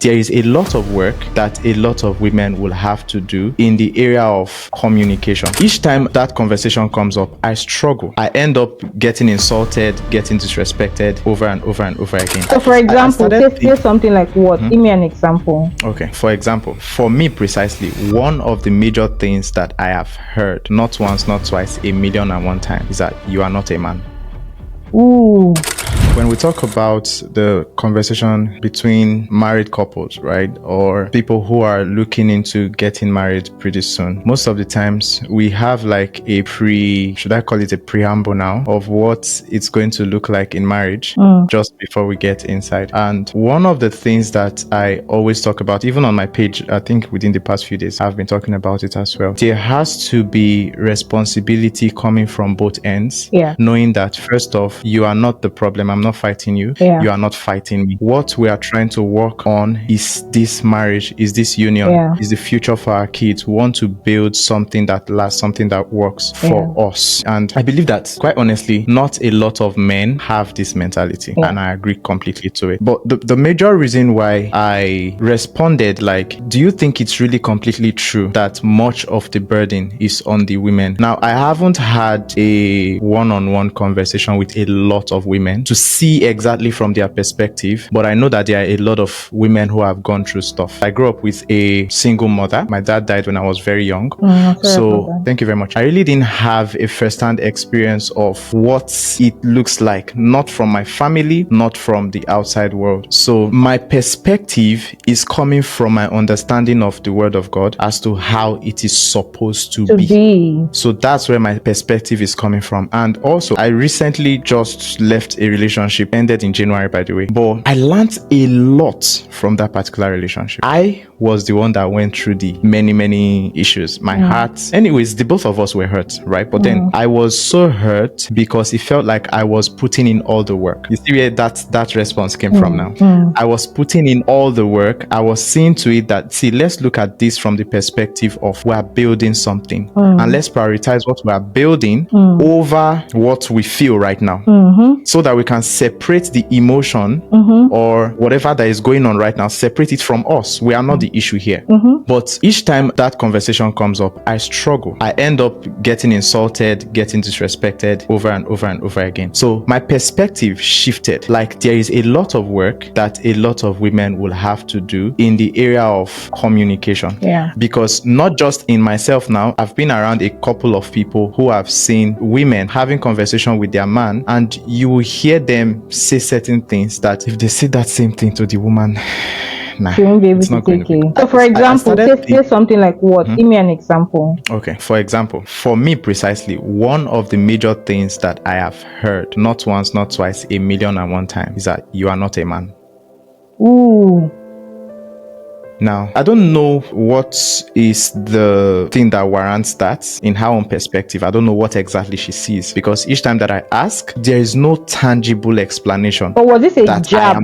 there is a lot of work that a lot of women will have to do in the area of communication. Each time that conversation comes up, I struggle. I end up getting insulted, getting disrespected over and over and over again. So, for example, say something like what? Give me an example. Okay, for example, for me precisely, one of the major things that I have heard, not once, not twice, 1,000,001 times, is that you are not a man. Ooh. When we talk about the conversation between married couples, right, or people who are looking into getting married pretty soon, most of the times we have like should I call it a preamble now, of what it's going to look like in marriage just before we get inside. And one of the things that I always talk about, even on my page, I think within the past few days, I've been talking about it as well. There has to be responsibility coming from both ends, knowing that first off, you are not the problem. I'm not fighting you. You are not fighting me. What we are trying to work on is this marriage, is this union, is the future for our kids. We want to build something that lasts, something that works for us. And I believe that, quite honestly, not a lot of men have this mentality. And I agree completely to it. But the major reason why I responded like, do you think it's really completely true that much of the burden is on the women? Now, I haven't had a one-on-one conversation with a lot of women to see exactly from their perspective, but I know that there are a lot of women who have gone through stuff. I grew up with a single mother. My dad died when I was very young. So thank you very much. I really didn't have a first-hand experience of what it looks like, not from my family, not from the outside world. So my perspective is coming from my understanding of the word of God as to how it is supposed to be. So that's where my perspective is coming from. And also, I recently just left a relationship, ended in January, by the way, but I learned a lot from that particular relationship. I was the one that went through the many issues. My heart, anyways, the both of us were hurt, right? But then I was so hurt because it felt like I was putting in all the work. You see where that response came from now? I was putting in all the work. I was seeing to it that, see, let's look at this from the perspective of we're building something, and let's prioritize what we are building over what we feel right now, so that we can separate the emotion or whatever that is going on right now, separate it from us. We are not the issue here. But each time that conversation comes up, I struggle. I end up getting insulted, getting disrespected over and over and over again. So my perspective shifted. Like, there is a lot of work that a lot of women will have to do in the area of communication. Because not just in myself now, I've been around a couple of people who have seen women having conversation with their man, and you will hear them say certain things that if they say that same thing to the woman, she won't be able to take it. So, for example, say something like what? Give me an example. Okay, for example, for me precisely, one of the major things that I have heard, not once, not twice, 1,000,001 times, is that you are not a man. Ooh. Now, I don't know what is the thing that warrants that in her own perspective. I don't know what exactly she sees, because each time that I ask, there is no tangible explanation. But was this a jab?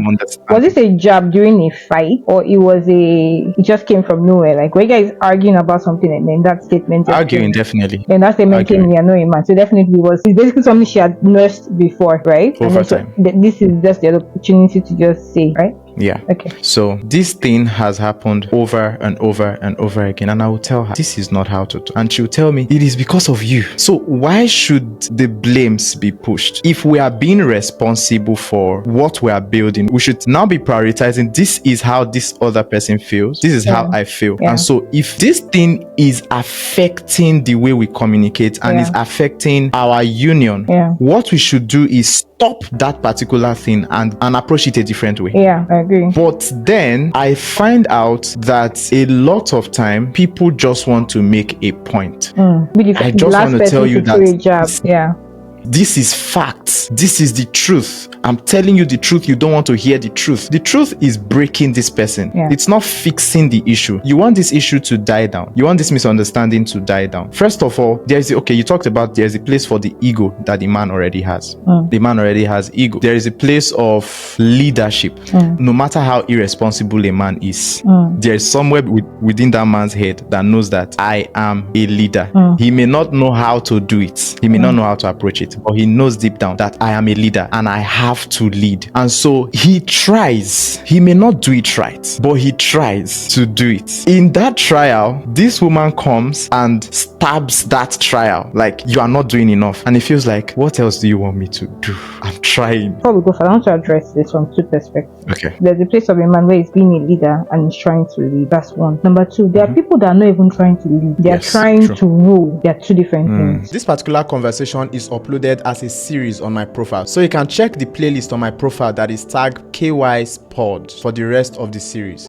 Was this a jab during a fight, or it just came from nowhere? Like, when you guys arguing about something and then that statement arguing, definitely. Then that statement came, you are not a man. So definitely it's basically something she had nursed before, right? Over time. This is just the opportunity to just say, right? Yeah. Okay. So this thing has happened over and over and over again, and I will tell her this is not how to do. And she'll tell me it is because of you. So why should the blames be pushed? If we are being responsible for what we are building, we should now be prioritizing, this is how this other person feels, this is how I feel. And so if this thing is affecting the way we communicate and is affecting our union, what we should do is stop that particular thing and approach it a different way. Yeah, I agree. But then I find out that a lot of time people just want to make a point. I just want to tell you that this is facts. This is the truth. I'm telling you the truth. You don't want to hear the truth. The truth is breaking this person. It's not fixing the issue. You want this issue to die down. You want this misunderstanding to die down. First of all, you talked about there's a place for the ego that the man already has. The man already has ego. There is a place of leadership. No matter how irresponsible a man is, there is somewhere within that man's head that knows that I am a leader. He may not know how to do it. He may not know how to approach it, but he knows deep down that I am a leader and I have have to lead. And so he tries. He may not do it right, but he tries to do it. In that trial, this woman comes and stabs that trial. Like, you are not doing enough. And it feels like, what else do you want me to do? I'm trying. Before we go further, I want to address this from two perspectives. Okay. There's a place of a man where he's being a leader and he's trying to lead. That's one. Number two, there are people that are not even trying to lead. They are trying to rule. They are two different things. This particular conversation is uploaded as a series on my profile. So you can check the playlist on my profile that is tagged KY's Pod for the rest of the series.